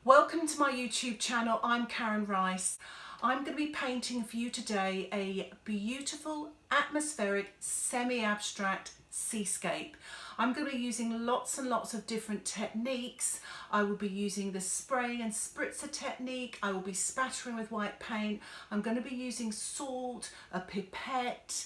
Welcome to my YouTube channel. I'm Karen Rice. I'm going to be painting for you today a beautiful atmospheric semi-abstract seascape. I'm going to be using lots and lots of different techniques. I will be using the spraying and spritzer technique. I will be spattering with white paint. I'm going to be using salt, a pipette,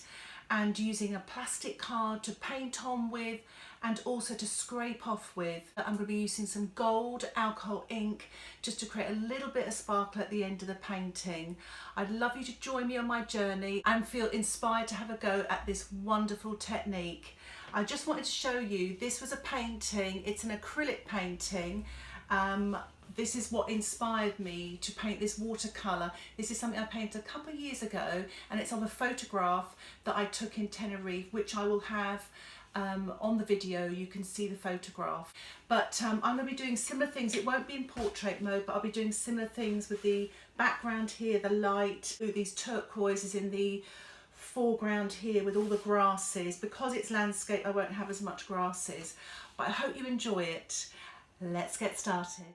and using a plastic card to paint on with and also to scrape off with. I'm going to be using some gold alcohol ink just to create a little bit of sparkle at the end of the painting. I'd love you to join me on my journey and feel inspired to have a go at this wonderful technique. I just wanted to show you, this was a painting, it's an acrylic painting. This is what inspired me to paint this watercolour. This is something I painted a couple of years ago, and it's of a photograph that I took in Tenerife, which I will have on the video. You can see the photograph. But I'm going to be doing similar things. It won't be in portrait mode, but I'll be doing similar things with the background here, the light, these turquoises in the foreground here with all the grasses. Because it's landscape, I won't have as much grasses, but I hope you enjoy it. Let's get started.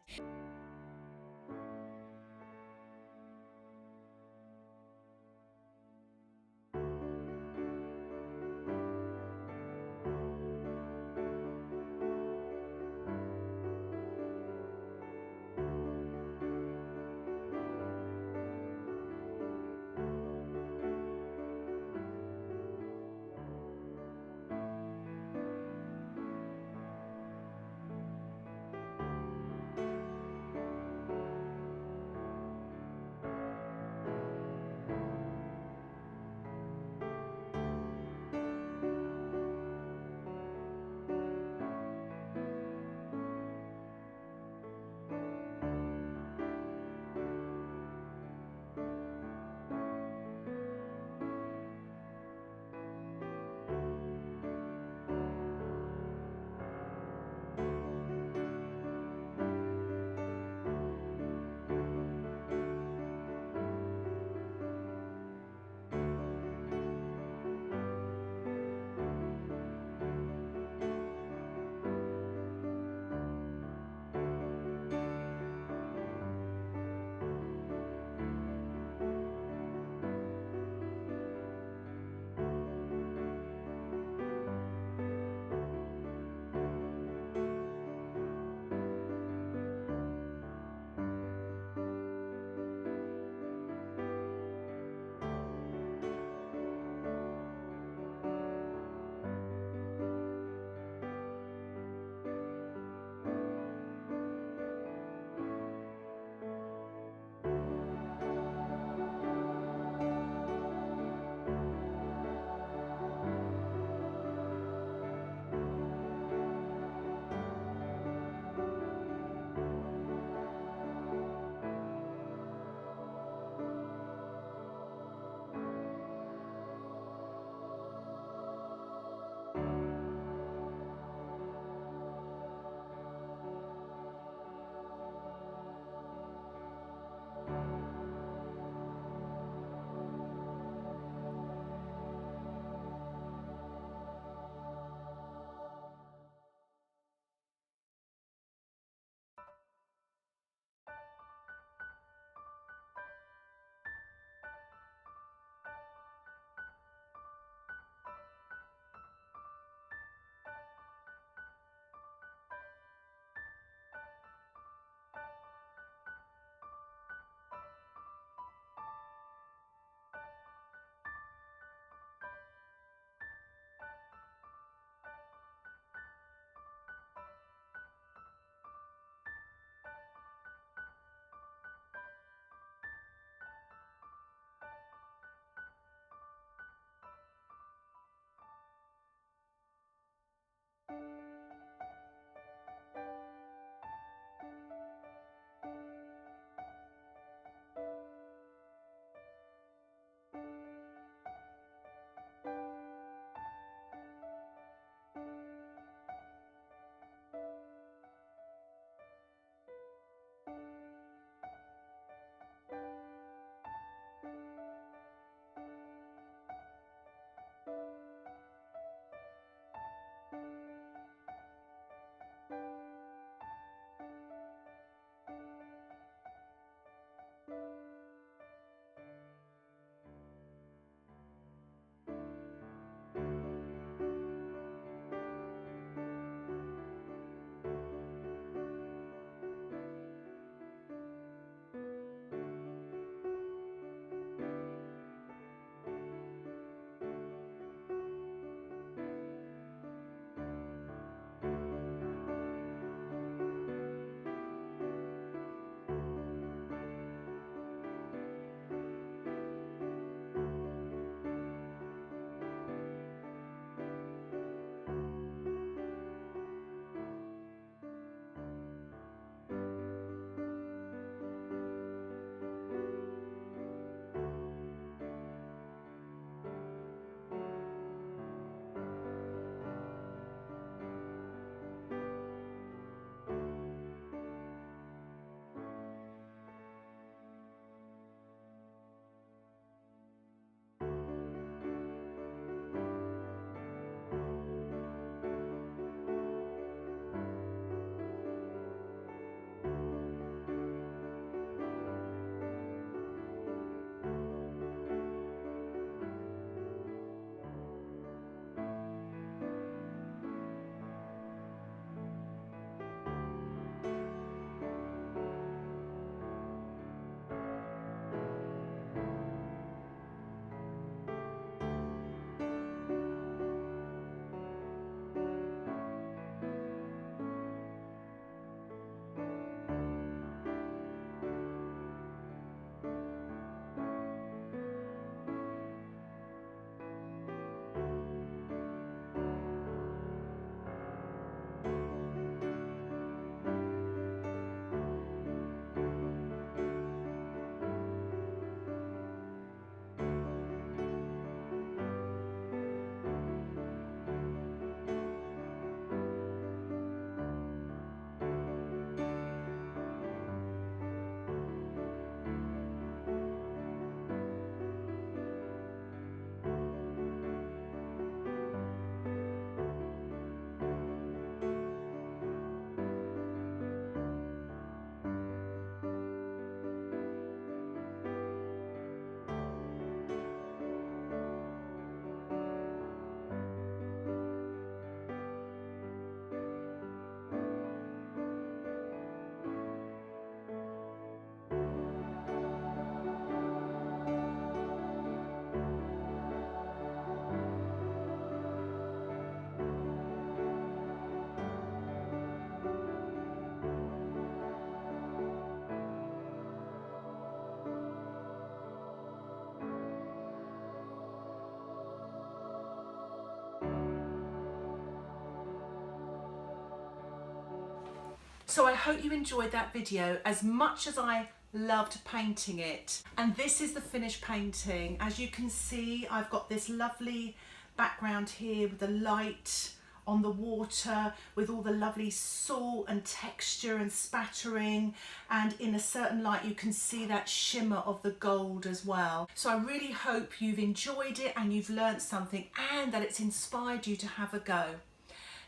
So I hope you enjoyed that video as much as I loved painting it. And this is the finished painting. As you can see, I've got this lovely background here with the light on the water, with all the lovely salt and texture and spattering, and in a certain light you can see that shimmer of the gold as well. So I really hope you've enjoyed it and you've learnt something, and that it's inspired you to have a go.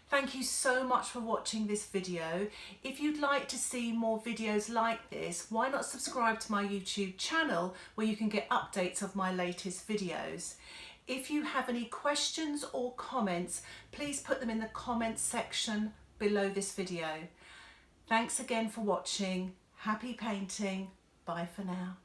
Thank you so much for watching this video. If you'd like to see more videos like this, why not subscribe to my YouTube channel where you can get updates of my latest videos. If you have any questions or comments, please put them in the comments section below this video. Thanks again for watching. Happy painting. Bye for now.